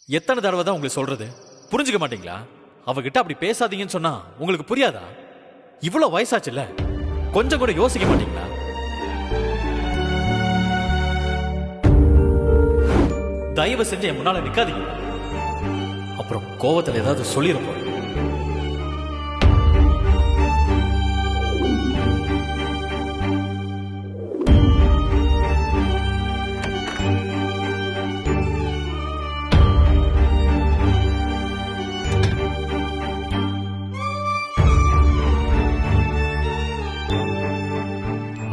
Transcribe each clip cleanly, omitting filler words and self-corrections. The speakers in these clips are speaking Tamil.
எத்தனை தடவை தான் உங்களுக்கு சொல்றது? புரிஞ்சுக்க மாட்டீங்களா? அவகிட்ட அப்படி பேசாதீங்கன்னு சொன்னா உங்களுக்கு புரியாதா? இவ்வளவு வயசாச்சுல்ல, கொஞ்சம் கூட யோசிக்க மாட்டீங்களா? தயவு செஞ்சு என் முன்னால நிக்காதீங்க. அப்புறம் கோவத்துல ஏதாவது சொல்லிட போறேன்.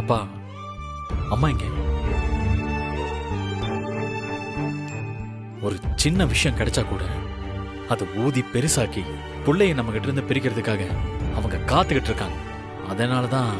அப்பா, அம்மா இங்க. ஒரு சின்ன விஷயம் கிடைச்சா கூட அதை ஊதி பெருசாக்கி பிள்ளைய நம்ம கிட்ட இருந்து பிரிக்கிறதுக்காக அவங்க காத்துக்கிட்டு இருக்காங்க. அதனாலதான்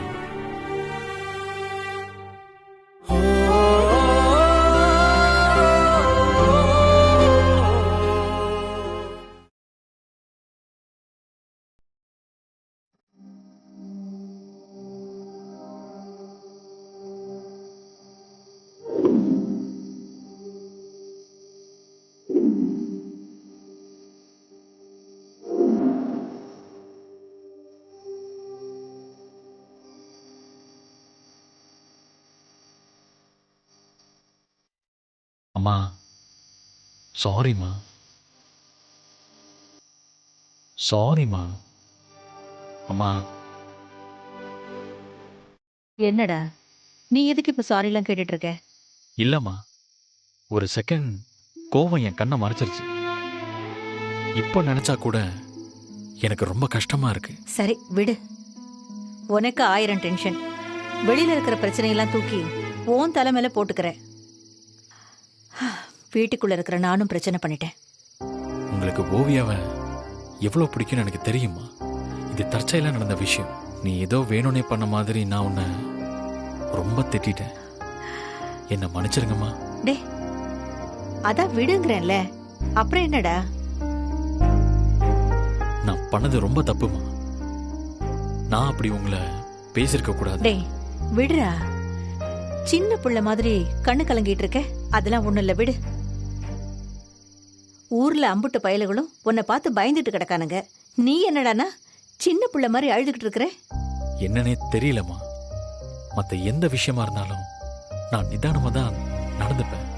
அம்மா சாரிம்மா, சாரிம்மா. அம்மா, என்னடா நீ எதுக்கு இப்ப சாரி எல்லாம் கேட்டுட்டு இருக்க? இல்லம்மா, ஒரு செகண்ட் கோவம் என் கண்ணை மறைச்சிருச்சு. இப்போ நினைச்சா கூட எனக்கு ரொம்ப கஷ்டமா இருக்கு. சரி விடு, உனக்கு 1000 டென்ஷன். வெளியில இருக்கிற பிரச்சனையெல்லாம் தூக்கி உன் தலை மேல போட்டுக்கிற. வீட்டுக்குள்ள இருக்கிற நானும் பிரச்சனை பண்ணிட்டேன். உங்களுக்கு ஓவியாவை எவ்வளவு பிடிக்கும்னு எனக்கு தெரியுமா? இது தற்செயலா நடந்த விஷயம். நீ ஏதோ வேணும்னே பண்ண மாதிரி நான் உன்னை ரொம்ப திட்டிட்டேன். என்ன மன்னிச்சிருங்கம்மா. டே, அதான் விடுங்கிறேன்ல, அப்புறம் என்னடா? நான் பண்ணது ரொம்ப தப்புமா. நான் அப்படி உங்களை பேசிருக்க கூடாது. டே விடுறா, சின்ன புள்ள மாதிரி கண்ணு கலங்கிட்டு இருக்க. அதெல்லாம் ஒண்ணு இல்ல, விடு. ஊர்ல அம்புட்டு பயலுகளும் உன்னை பார்த்து பயந்துட்டு கிடக்கானுங்க. நீ என்னடானா சின்ன புள்ள மாதிரி அழுதுகிட்டு இருக்கிற? என்னன்னே தெரியலம்மா. மத்த எந்த விஷயமா இருந்தாலும் நான் நிதானமா தான் நடந்துப்பேன்.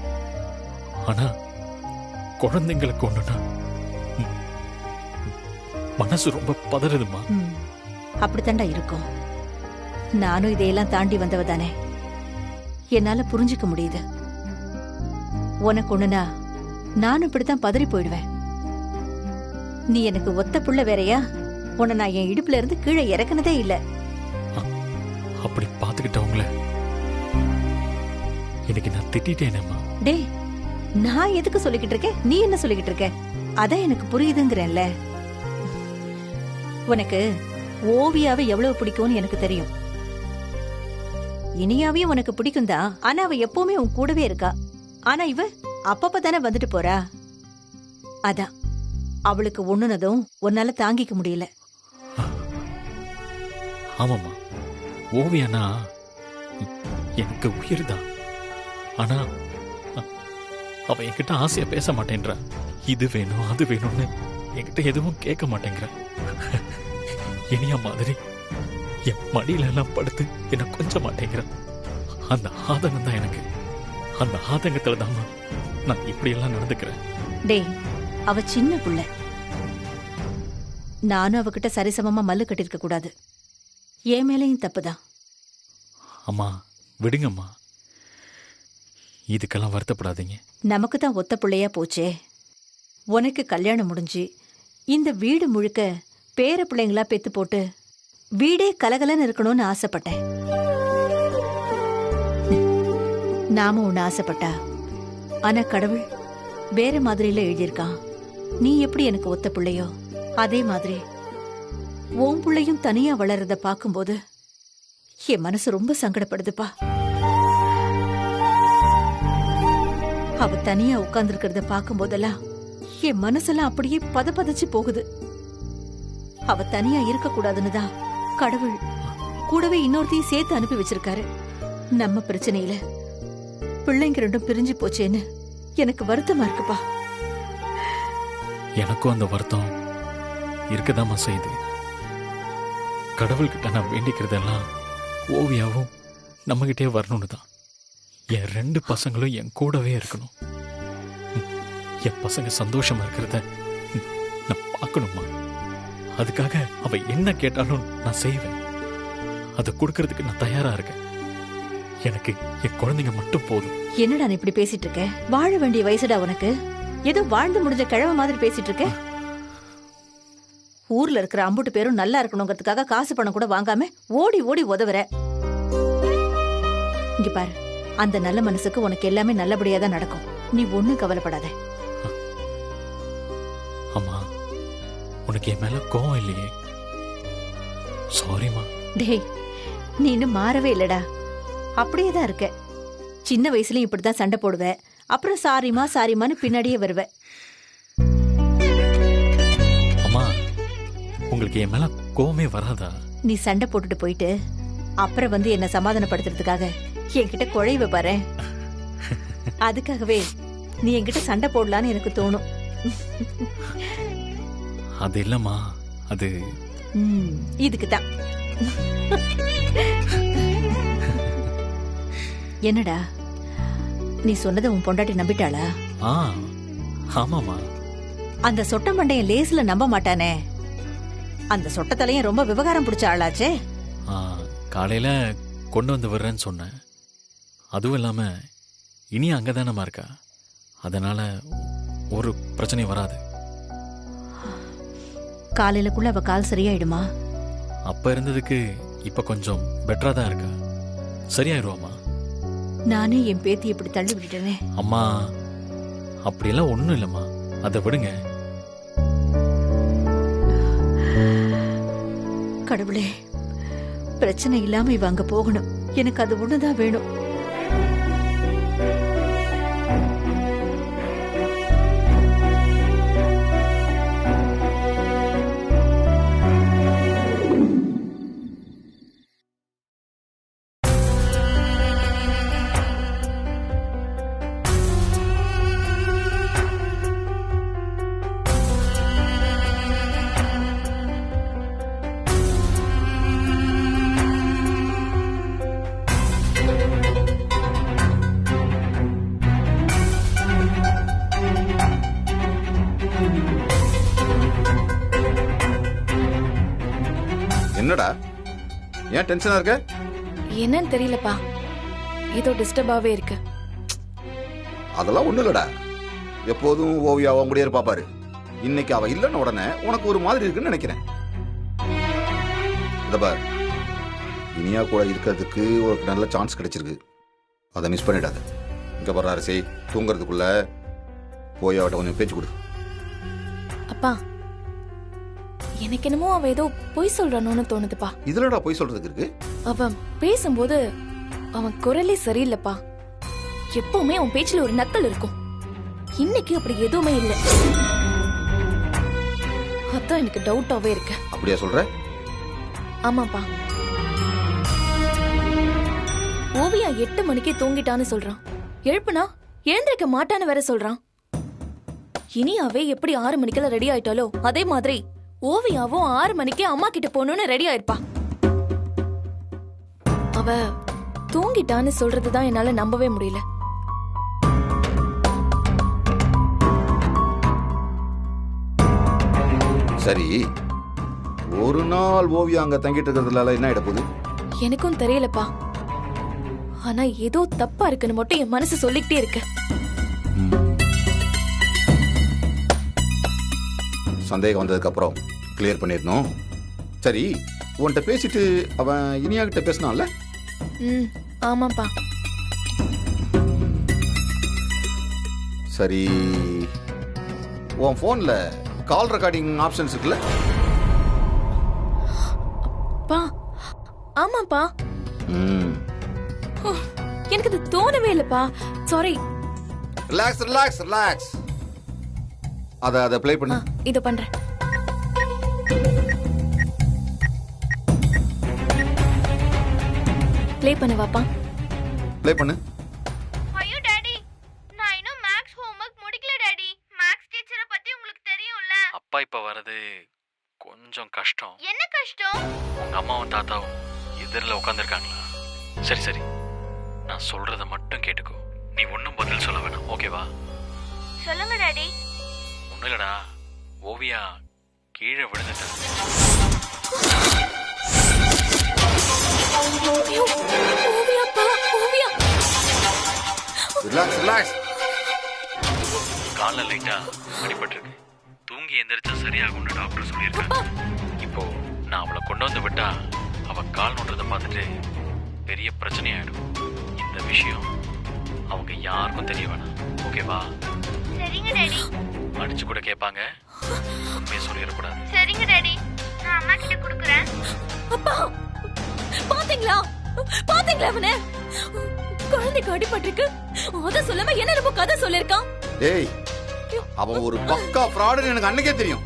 ஆனா குழந்தைங்களுக்கு ஒண்ணுனா மனசு ரொம்ப பதறுதுமா. அப்படித்தாண்டா இருக்கும். நானும் இதையெல்லாம் தாண்டி வந்தவ தானே, என்னால புரிஞ்சுக்க முடியுது. உனக்கு ஒண்ணுனா நானும் இப்படித்தான் பதறி போயிடுவேன். நீ எனக்கு ஒத்த புள்ள வேறையா? உன்னை நான் என் இடுப்புல இருந்து கீழே இறக்குனதே இல்ல. அப்படி பாத்துக்கிட்டவங்கள இன்னைக்கு நான் திட்டேனேம்மா. டே, நான் எதுக்கு சொல்லிக்கிட்டு இருக்கேன், நீ என்ன சொல்லிக்கிட்டு இருக்க? அதான் எனக்கு புரியுதுங்கிறேன்ல. உனக்கு ஓவியாவை எவ்வளவு பிடிக்கும்னு எனக்கு தெரியும். இனியாவையும் உனக்கு பிடிக்கும் தான். ஆனா அவ எப்பவுமே உன் கூடவே இருக்கா. ஆனா இவ அப்பப்ப தானே வந்துட்டு போறா. அதான் அவளுக்கு ஒண்ணுனதும் உன்னால தாங்கிக்க முடியல. ஆமாம்மா, ஓவியானா எனக்கு உயிர் தான். ஆனா அவ என்கிட்ட ஆசையா பேச மாட்டேன்றா. இது வேணும் அது வேணும்னு என்கிட்ட எதுவும் கேட்க மாட்டேங்கிற. இனியா மாதிரி என் மடியில எல்லாம் படுத்து என்ன கொஞ்சம் மாட்டேங்கிற. அந்த ஆதங்கம் தான் எனக்கு. அந்த ஆதங்கத்துல தான் நான் இப்படி எல்லாம் நடந்துக்கிறேன். டேய், அவ சின்ன புள்ள. நானும் அவகிட்ட சரிசமமா மல்லு கட்டிருக்க கூடாது. என் மேலையும் தப்புதான். அம்மா விடுங்கம்மா, இதுக்கெல்லாம் வருத்தப்படாதீங்க. நமக்கு தான் ஒத்த பிள்ளையா போச்சே. உனக்கு கல்யாணம் முடிஞ்சு இந்த வீடு முழுக்க பேர பிள்ளைங்களா பெத்து போட்டு வீடே கலகலன்னு இருக்கணும்னு ஆசைப்பட்டேன். நாம ஒண்ணு ஆசைப்பட்டா, ஆனா கடவுள் வேற மாதிரில எழுதியிருக்கான். நீ எப்படி எனக்கு ஒத்த பிள்ளையோ அதே மாதிரி உன் பிள்ளையும் தனியா வளர்றத பாக்கும்போது என் மனசு ரொம்ப சங்கடப்படுதுப்பா. அவ தனியா உட்கார்ந்து இருக்கிறத பாக்கும் போதெல்லாம் என் மனசெல்லாம் அப்படியே பதச்சு போகுது. அவ தனியா இருக்க கூடாதுன்னு தான் கடவுள் கூடவே இன்னொருத்தையும் சேர்த்து அனுப்பி வச்சிருக்காரு. நம்ம பிரச்சனையில பிள்ளைங்க ரெண்டும் பிரிஞ்சு போச்சேன்னு எனக்கு வருத்தமா இருக்குப்பா. எனக்கும் அந்த வருத்தம் இருக்கதாம்மா செய்யுது. கடவுள்கிட்ட நான் வேண்டிக்கிறதெல்லாம் ஓவியாவும் நம்மகிட்டே வரணும்னு தான். என் 2 பசங்களும் என் கூடவே இருக்கணும். என் பசங்க சந்தோஷமா இருக்கிறத நான் பார்க்கணுமா. அதுக்காக அவ என்ன கேட்டாலும் நான் செய்வேன். அதை கொடுக்கறதுக்கு நான் தயாரா இருக்கேன். எனக்கு என் குழந்தைங்க மட்டும் போதும். என்னடா நீ இப்படி பேசிட்டு இருக்க? வாழ வேண்டிய வயசுடா உனக்கு. ஏதோ வாழ்ந்து முடிஞ்ச கிழமை மாதிரி பேசிட்டு இருக்க. ஊர்ல இருக்கிற அம்புட்டு பேரும் நல்லா இருக்கணுங்கிறதுக்காக காசு பணம் கூட வாங்காம ஓடி ஓடி உதவுற. இங்க பாரு, அந்த நல்ல மனசுக்கு உனக்கு எல்லாமே நல்லபடியா தான் நடக்கும். நீ ஒண்ணும் கவலைப்படாத. அம்மா, உனக்கு என் மேல கோவம் இல்லையே? சாரிமா. டேய், நீ இன்னும் மாறவே இல்லடா, அப்படியேதான் இருக்க. சின்ன வயசுலயும் இப்படிதான் சண்டை போடுவ, அப்புறம் சாரிமா சாரிமான்னு பின்னாடியே வருவ. அம்மா, உங்களுக்கு என் மேல கோவமே வராதா? நீ சண்டை போட்டுட்டு போயிட்டு அப்புறம் வந்து என்ன சமாதானப்படுத்துறதுக்காக என்கிட்ட குழைவ பாரு. அதுக்காகவே நீ என்கிட்ட சண்டை போடலான்னு எனக்கு தோணும். அது இல்லம்மா, அது இதுக்குதான். என்னடா நீ சொன்னதை உன் பொண்டாட்டி நம்பிட்டாளா? ஆமாமா. அந்த சொட்ட மண்டையன் லேஸ்ல நம்ப மாட்டானே. அந்த சொட்டத்தலையும் ரொம்ப விவகாரம் பிடிச்ச ஆளாச்சே. காலையில கொண்டு வந்து விடுறேன்னு சொன்னேன். அதுவும் இல்லாம இனி அங்கதானமா இருக்கா, அதனால ஒரு பிரச்சனை வராது. காலையிலக்குள்ள அவ கால் சரியாயிடுமா? அப்ப இருந்ததுக்கு இப்ப கொஞ்சம் பெட்டரா தான் இருக்கா. சரியாயிருவாமா. நானே என் பேத்தி இப்படி தள்ளி விட்டுட்டேனே. அம்மா, அப்படியெல்லாம் ஒண்ணும் இல்லம்மா, அதை விடுங்க. கடவுளே, பிரச்சனை இல்லாம இவ அங்க போகணும். எனக்கு அது ஒண்ணுதான் வேணும். என்னடா ஏன் டென்ஷனா இருக்க? என்னன்னு தெரியலப்பா, ஏதோ டிஸ்டர்பாவே இருக்கு. அதெல்லாம் ஒண்ணு இல்லடா, எப்போதும் ஓவியாவா முடியாது பாப்பாரு. இன்னைக்கு அவ இல்லைன்னு உடனே உனக்கு ஒரு மாதிரி இருக்குன்னு நினைக்கிறேன். இத பார், இனியா கூட இருக்கிறதுக்கு ஒரு நல்ல சான்ஸ் கிடைச்சிருக்கு, அதை மிஸ் பண்ணிடாத. இங்க பாரு அரசி, தூங்குறதுக்குள்ள போய் அவட்ட கொஞ்சம் பேச்சு கொடு. அப்பா, எனக்கு என்னமோ அவ ஏதோ பொய் சொல்றானோன்னு தோணுதுப்பா. இதுலடா பொய் சொல்றதுக்கு இருக்கு? அவன் பேசும்போது அவன் குரலே சரியில்லைப்பா. எப்பவுமே அவன் பேச்சுல ஒரு நக்கல் இருக்கும். இன்னைக்கு அப்படி எதுவுமே இல்லை. அதான் எனக்கு டவுட்டாவே இருக்கு. அப்படியா சொல்ற? ஆமாப்பா. ஓவியா 8 மணிக்கு தூங்கிட்டான்னு சொல்றான். எழுப்புனா எழுந்திருக்க மாட்டான்னு வேற சொல்றான். இனியாவே எப்படி 6 மணிக்கெல்லாம் ரெடி ஆயிட்டாலோ அதே மாதிரி ஓவியாவும் 6 மணிக்கு அம்மா கிட்ட போகணும்னு ரெடி ஆயிருப்பா. அவ தூங்கிட்டான்னு சொல்றதுதான் என்னால நம்பவே முடியல. சரி, ஒரு நாள் ஓவியா அங்க தங்கிட்டு இருக்கிறதுல என்ன ஆயிட போகுது? எனக்கும் தெரியலப்பா, ஆனா ஏதோ தப்பா இருக்குன்னு மட்டும் என் மனசு சொல்லிக்கிட்டே இருக்கு. சந்தேகம் வந்ததுக்கு அப்புறம் கிளியர் பண்ணிடணும். சரி, உன்கிட்ட பேசிட்டு அவன் இனியா கிட்ட பேசினான்ல? ஆமாப்பா. சரி, உன் போன்ல கால் ரெக்கார்டிங் ஆப்ஷன்ஸ் இருக்குல்ல? பா, ஆமாப்பா. எனக்கு அது தோணவே இல்லப்பா. சாரி. Relax relax relax. அத ப்ளே பண்ணு. இத பண்றேன். ப்ளே பண்ணுவாப்பா. ப்ளே பண்ணு. ஐயோ டாடி, நான் இன்னும் மேக்ஸ் ஹோம்வொர்க் முடிக்கல டாடி. மேக்ஸ் டீச்சரை பத்தி உங்களுக்கு தெரியும்ல? அப்பா இப்ப வர்றது கொஞ்சம் கஷ்டம். என்ன கஷ்டம்? உங்க அம்மாவும் தாத்தாவும் எதிரில் உட்காந்துருக்காங்களா? சரி சரி, நான் சொல்றத மட்டும் கேட்டுக்கோ. நீ ஒன்றும் பதில் சொல்ல வேணாம், ஓகேவா? சொல்லுங்க டாடி. ஒன்றும் இல்லடா, ஓவியா கீழே விழுந்துட்டா. Relax relax. காலில் லைட்டா அடிபட்டிருக்கு. தூங்கி எந்திரிச்சா சரியாகும்னு டாக்டர் சொல்லியிருக்காங்க. இப்போ நான் அவளை கொண்டு வந்து விட்டா அவ கால் நோட்டுறதை பார்த்துட்டு பெரிய பிரச்சனையாயிடும். இந்த விஷயம் அவங்க யாருக்கும் தெரிய வேணாம், ஓகேவா? சரிங்க டாடி. அடிச்சு கூட கேட்பாங்க, உண்மையை சொல்லிடக்கூடாது. சரிங்க டாடி, நான் அம்மா கிட்ட கொடுக்குறேன். அப்பா பாத்தீங்களா பாத்தீங்களா அவனே? குழந்தைக்கு அடிபட்டிருக்கு, அத சொல்லாம என்ன ரொம்ப கதை சொல்லிருக்கான். டேய், அவன் ஒரு பக்கா ஃப்ராடுன்னு எனக்கு அன்னைக்கே தெரியும்.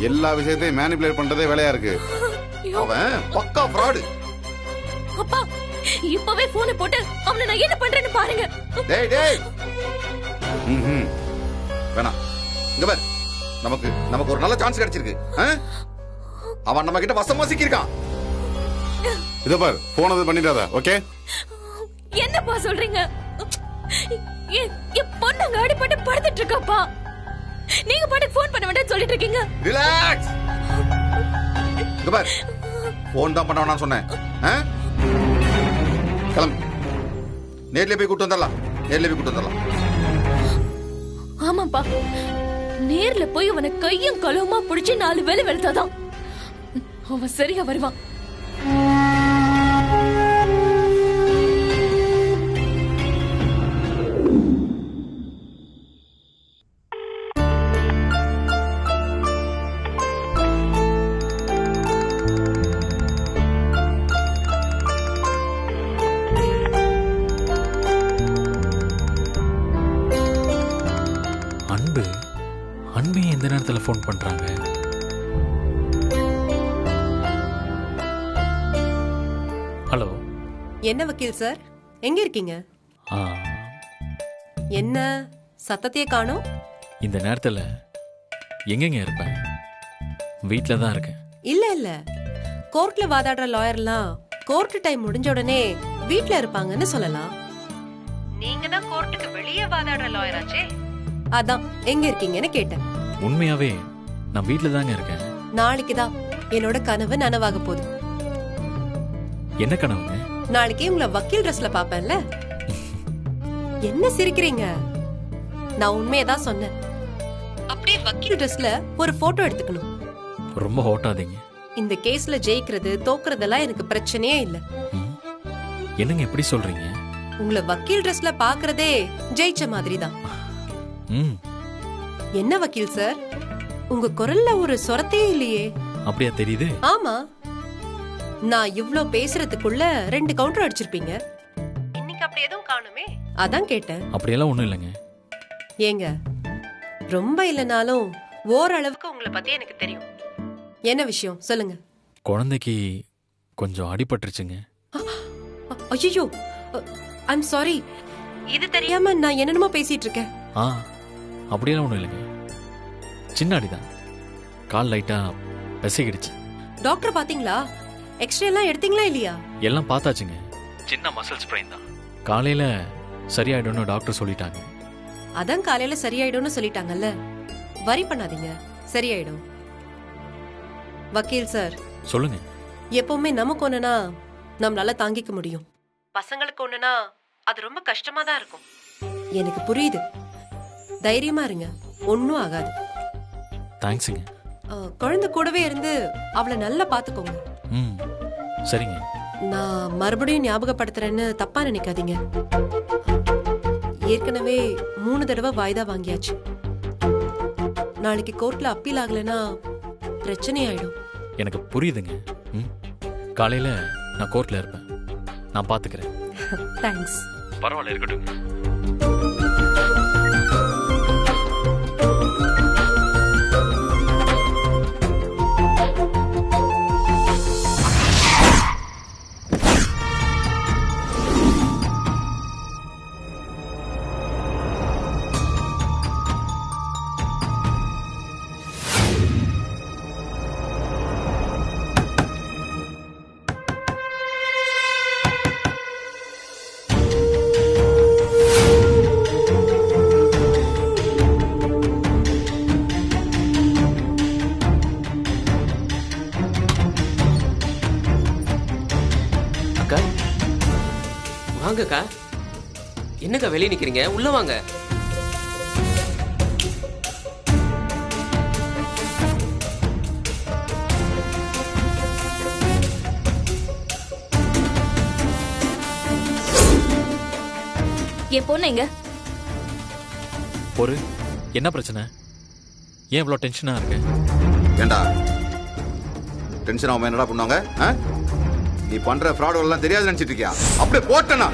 எல்லா விஷயத்தையும் மேனிபுலேட் பண்றதே வேலையா இருக்கு. அவன் பக்கா ஃப்ராடு. அப்பா இப்பவே போனை போட்டு அவனை நான் என்ன பண்றேன்னு பாருங்க. டேய் டேய், வேணாம். இங்க பாரு, நமக்கு ஒரு நல்ல சான்ஸ் கிடைச்சிருக்கு. அவன் நம்ம கிட்ட வசமா சிக்கிருக்கான். இத பாரு, போனது பண்ணிடாத, ஓகே? என்னப்பா சொல்றீங்க? என் பொண்ணுங்க அடிபட்டு படுத்துட்டு இருக்காப்பா. நீங்க பாட்டுக்கு போன் பண்ண வேண்டாம்னு சொல்லிட்டு இருக்கீங்க. ரிலாக்ஸ். இங்க பாரு, போன் தான் பண்ண வேணாம்னு சொன்னேன். கிளம்பு, நேர்ல போய் கூட்டு வந்துடலாம். ஆமாப்பா, நேர்ல போய் அவனை கையும் களுமா பிடிச்சு 4 வேலை வெளுத்தாதான் அவன் சரியா வருவான். அன்பு எந்த நேரத்தில் ஃபோன் பண்றாங்க? ஹலோ. என்ன வக்கீல் சார், எங்க இருக்கீங்க? என்ன சத்தத்தையே காணோம்? இந்த நேரத்தில் எங்கெங்க இருப்பேன்? வீட்டில் தான் இருக்கேன். இல்ல கோர்ட்ல வாதாடுற லாயர்லாம் கோர்ட் டைம் முடிஞ்ச உடனே வீட்ல இருப்பாங்கன்னு சொல்லலாம். நீங்க தான் கோர்ட்டுக்கு வெளியே வாதாடுற லாயராச்சே, அதான் எங்க இருக்கீங்கன்னு கேட்டேன். உண்மையாவே நான் வீட்டில் தாங்க இருக்கேன். நாளைக்கு தான் என்னோட கனவு நனவாக போகுது. என்ன கனவுங்க? நாளைக்கு உங்களை வக்கீல் ட்ரெஸ்ல பாப்பேன்ல. என்ன சிரிக்கிறீங்க? நான் உண்மையதான் சொன்னேன். அப்படியே வக்கீல் ட்ரெஸ்ல ஒரு போட்டோ எடுத்துக்கணும். ரொம்ப ஹோட்டாதீங்க. இந்த கேஸ்ல ஜெயிக்கிறது தோக்குறதெல்லாம் எனக்கு பிரச்சனையே இல்ல. என்னங்க எப்படி சொல்றீங்க? உங்களை வக்கீல் ட்ரெஸ்ல பாக்குறதே ஜெயிச்ச மாதிரி தான். என்ன வக்கீல் சார், உங்க குரல்ல ஒரு சொரத்தையே இல்லையே. அப்படியா தெரியுது? ஆமா, நான் இவ்ளோ பேசுறதுக்குள்ள 2 கவுண்டர் அடிச்சிருப்பீங்க. இன்னைக்கு அப்படி எதுவும் காணுமே, அதான் கேட்டேன். அப்படியெல்லாம் ஒண்ணும் இல்லைங்க. ஏங்க, ரொம்ப இல்லனாலும் ஓரளவுக்கு உங்களை பத்தி எனக்கு தெரியும். என்ன விஷயம் சொல்லுங்க. குழந்தைக்கு கொஞ்சம் அடிபட்டுருச்சுங்க. ஐயோ, ஐம் சாரி. இது தெரியாம நான் என்னென்னமோ பேசிட்டு இருக்கேன். அப்படியெல்லாம் ஒண்ணும் இல்லைங்க, சின்ன அடிதான். கால் லைட்டா பெசகிடுச்சு. டாக்டர் பாத்தீங்களா? எக்ஸ்ரே எல்லாம் எடுத்தீங்களா இல்லையா? எல்லாம் பார்த்தாச்சுங்க. சின்ன மசில் ஸ்ப்ரெயின் தான். காலையில சரியாயிடும்னு டாக்டர் சொல்லிட்டாங்க. அதான் காலையில சரியாயிடும்னு சொல்லிட்டாங்கல்ல, வரி பண்ணாதீங்க, சரியாயிடும். வக்கீல் சார் சொல்லுங்க. எப்பவுமே நமக்கு ஒண்ணுனா நம்மளால தாங்கிக்க முடியும். பசங்களுக்கு ஒண்ணுனா அது ரொம்ப கஷ்டமா தான் இருக்கும். எனக்கு புரியுது. தைரியமா இருங்க, ஒன்னும் ஆகாது. தேங்க்ஸுங்க. குழந்தை கூடவே இருந்து அவளை நல்லா பாத்துக்கோங்க. சரிங்க. நான் மறுபடியும் ஞாபகப்படுத்துறேன்னு தப்பா நினைக்காதீங்க. ஏற்கனவே 3 தடவை வாய்தா வாங்கியாச்சு. நாளைக்கு கோர்ட்ல அப்பீல் ஆகலைன்னா பிரச்சனை ஆயிடும். எனக்கு புரியுதுங்க. காலையில நான் கோர்ட்ல இருப்பேன், நான் பாத்துக்கிறேன். தேங்க்ஸ். பரவாயில்ல, இருக்கட்டும். வாங்கக்கா. என்னக்கா வெளியே நிக்கிறீங்க? உள்ள வாங்க. என் பொண்ணு எங்க? ஒரு என்ன பிரச்சனை? ஏன் இவ்வளோ டென்ஷனா இருக்கு? ஏண்டா டென்ஷன் ஆகாம என்னடா பண்ணுவாங்க? நீ பண்ற ஃப்ராட் எல்லாம் தெரியாது நினைச்சிட்டு இருக்கியா? அப்படியே போட்டனா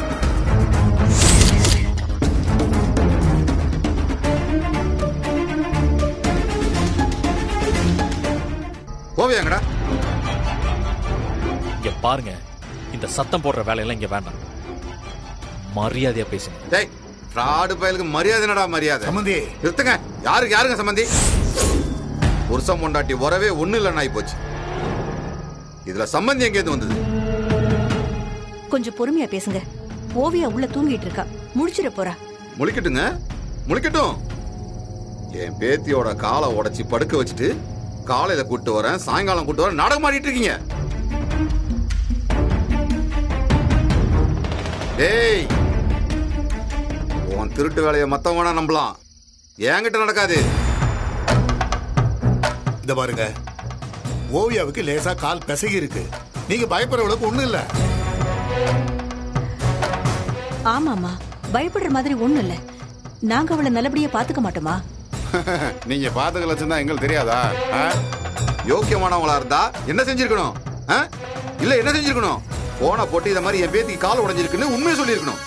ஓவியாங்கடா. இங்க பாருங்க, இந்த சத்தம் போடுற வேலையெல்லாம் இங்க வேண்டாம். மரியாதையா பேசுங்க. டேய் ஃப்ராடு பயலுக்கு மரியாதை என்னடா மரியாதை? சம்பந்தி நிறுத்துங்க. யாருங்க சம்பந்தி? புருஷம் பொண்டாட்டி உறவே ஒண்ணு இல்லைன்னு ஆகி போச்சு. இதுல சம்பந்தி எங்கேருந்து வந்தது? கொஞ்சம் பொறுமையா பேசுங்க. ஓவியா உள்ள தூங்கிட்டு இருக்கா, முழிச்சிட போறா. முழிக்கட்டுங்க, முழிக்கட்டும். என் பேத்தியோட காலை உடைச்சி படுக்க வச்சுட்டு காலையில கூட்டு வரேன், சாயங்காலம் கூட்டு வரேன், நாடகம் ஆடிட்டு இருக்கீங்க. டேய் உன் திருட்டு வேலையை மத்தவங்க வேணா நம்பலாம், என்கிட்ட நடக்காது. இந்த பாருங்க, ஓவியாவுக்கு லேசா கால் பிசகி இருக்கு. நீங்க பயப்படுற அளவுக்கு ஒண்ணும் இல்ல. ஆமாமா, பயப்படுற மாதிரி ஒண்ணும் இல்ல. நாங்க அவளை நல்லபடியா பாத்துக்க மாட்டோமா? நீங்க பாத்துக்க லட்சம் எங்களுக்கு தெரியாதா? யோக்கியமானவங்களா இருந்தா என்ன செஞ்சிருக்கணும்? இல்ல என்ன செஞ்சிருக்கணும்? போன போட்டு இத மாதிரி என் பேத்திக்கு கால் உடைஞ்சிருக்குன்னு உண்மையை சொல்லியிருக்கணும்.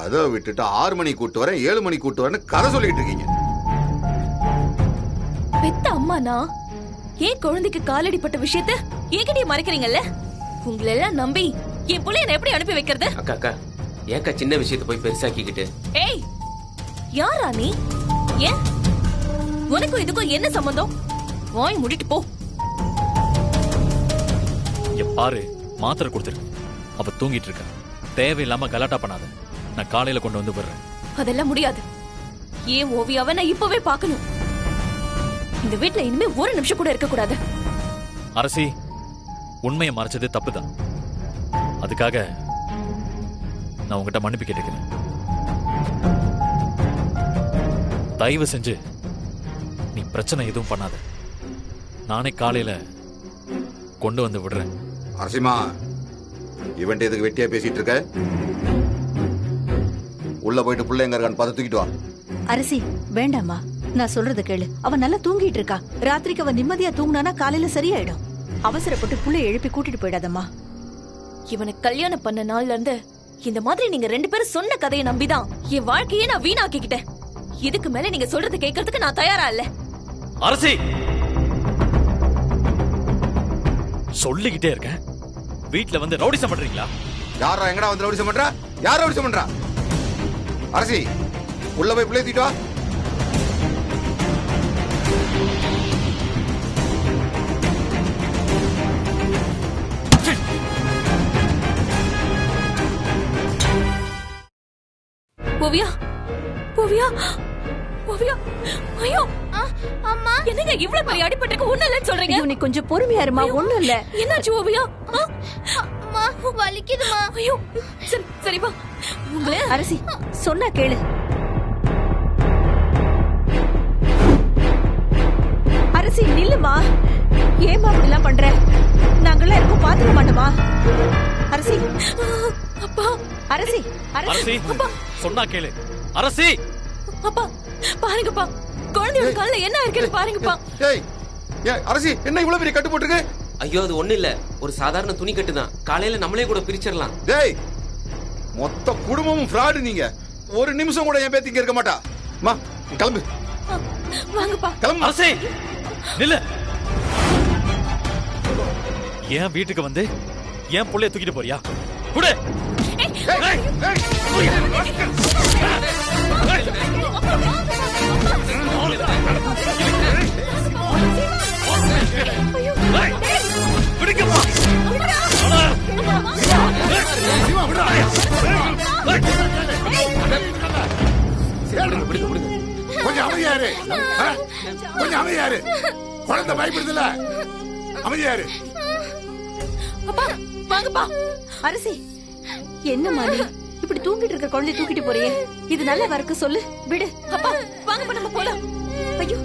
அதை விட்டுட்டு 6 மணி கூட்டு வரேன், 7 மணி கூட்டு வரேன்னு கதை சொல்லிட்டு இருக்கீங்க. பெத்த அம்மானா ஏன் குழந்தைக்கு காலடிப்பட்ட விஷயத்த என்கிட்டயே மறைக்கிறீங்கல்ல? உங்களை எல்லாம் நம்பி என் புள்ளைய நான் எப்படி அனுப்பி வைக்கிறது? அக்கா ஏக்கா சின்ன விஷயத்தை போய் பெருசாக்கிக்கிட்டு? ஏய், யாரா நீ? ஏன் உனக்கும் இதுக்கும் என்ன சம்பந்தம்? வாய் மூடிட்டு போ. இங்க பாரு, மாத்திரை கொடுத்துருக்கு, அவ தூங்கிட்டு இருக்கா. தேவையில்லாம கலாட்டா பண்ணாத. நான் காலையில கொண்டு வந்து விடுறேன். அதெல்லாம் முடியாது. ஏன் ஓவியாவை நான் இப்பவே பார்க்கணும். இந்த வீட்ல இனிமே ஒரு நிமிஷம் கூட இருக்க கூடாது. அரசி, உண்மையை மறைச்சது தப்புதான். அதுக்காக நான் உங்ககிட்ட மன்னிப்பு கேட்டுக்கிறேன். தயவு செஞ்சு நீ பிரச்சனை எதுவும் பண்ணாத. நானே காலையில கொண்டு வந்து விடுறேன். அரசிமா, இவன்ட்டு எதுக்கு வெட்டியா பேசிட்டு இருக்க? உள்ள போயிட்டு புள்ள எங்க இருக்கான்னு பார்த்து தூக்கிட்டு வா. அரசி வேண்டாமா, நான் சொல்றத கேளு. அவ நல்லா தூங்கிட்டு இருக்கா. ராத்திரிக்கு அவ நிம்மதியா தூங்குனானா காலையில சரியாயிடும். அவசரப்பட்டு புள்ளைய எழுப்பி கூட்டிட்டு போயிடாதம்மா. இவனை கல்யாணம் பண்ண நாள்ல இருந்து இந்த மாதிரி நீங்க 2 பேரும் சொன்ன கதையை நம்பிதான் என் வாழ்க்கையே நான் வீணாக்கிக்கிட்டேன். இதுக்கு மேல நீங்க சொல்றதை கேட்கறதுக்கு நான் தயாரா இல்ல. அரசி, சொல்லிக்கிட்டே இருக்கேன், வீட்டுல வந்து ரவுடிசம் பண்றீங்களா? யாரா எங்கடா வந்து ரவுடிசம் பண்றா? யார் ரவுடிசம் பண்றா? அரசி, உள்ள போய் பிள்ளை தூக்கிட்டு வா. ஓவியா, ஓவியா, ஓவியா, ஐயோ அம்மா, என்னங்க இவ்வளவு பெரிய அடிபட்டுக்கு ஒண்ணு இல்லன்னு சொல்றீங்க? நீ கொஞ்சம் பொறுமையா இருமா, ஒண்ணும் இல்ல. என்னாச்சு ஓவியா? அம்மா வலிக்குதுமா. ஐயோ, சரி வா. உங்களே அரசி சொன்னா கேளு. அரசி நில்லுமா, ஏமா அப்படிலாம் பண்ற? நாங்கெல்லாம் இருக்கோம், பாத்துக்க மாட்டோமா? அரசி, அப்பா, அரசி, அரசி, சொன்னா கேளு. அரசி, அப்பா பாருங்கப்பா, குழந்தையோட கால்ல என்ன இருக்குன்னு பாருங்கப்பா. ஏய், அரசி என்ன இவ்வளவு பெரிய கட்டு போட்டுருக்கு? ஐயோ, அது ஒண்ணு இல்ல, ஒரு சாதாரண துணி கட்டுதான். காலையில நம்மளே கூட பிரிச்சிடலாம். டேய், மொத்த குடும்பமும் ஃப்ராடு நீங்க. ஒரு நிமிஷம் கூட என் பேத்திங்க இருக்க மாட்டா. மா கிளம்பு, வாங்கப்பா. கிளம்பு. அரசி நில்லு. ஏன் வீட்டுக்கு வந்து ஏன் புள்ளைய தூக்கிட்டு போறியா? குடு. கொஞ்சம் அமைதியாரு, கொஞ்சம் அமைதியாரு. குழந்தை பயப்படுதுல, அமைதியாரு. அப்பா வாங்கப்பா. அரசி என்னம்மா நீ இப்படி தூங்கிட்டு இருக்க குழந்தை தூக்கிட்டு போறியே? இது நல்ல வரக்கு சொல்லு. விடு. அப்பா வாங்கப்பா நம்ம போலாம். ஐயோ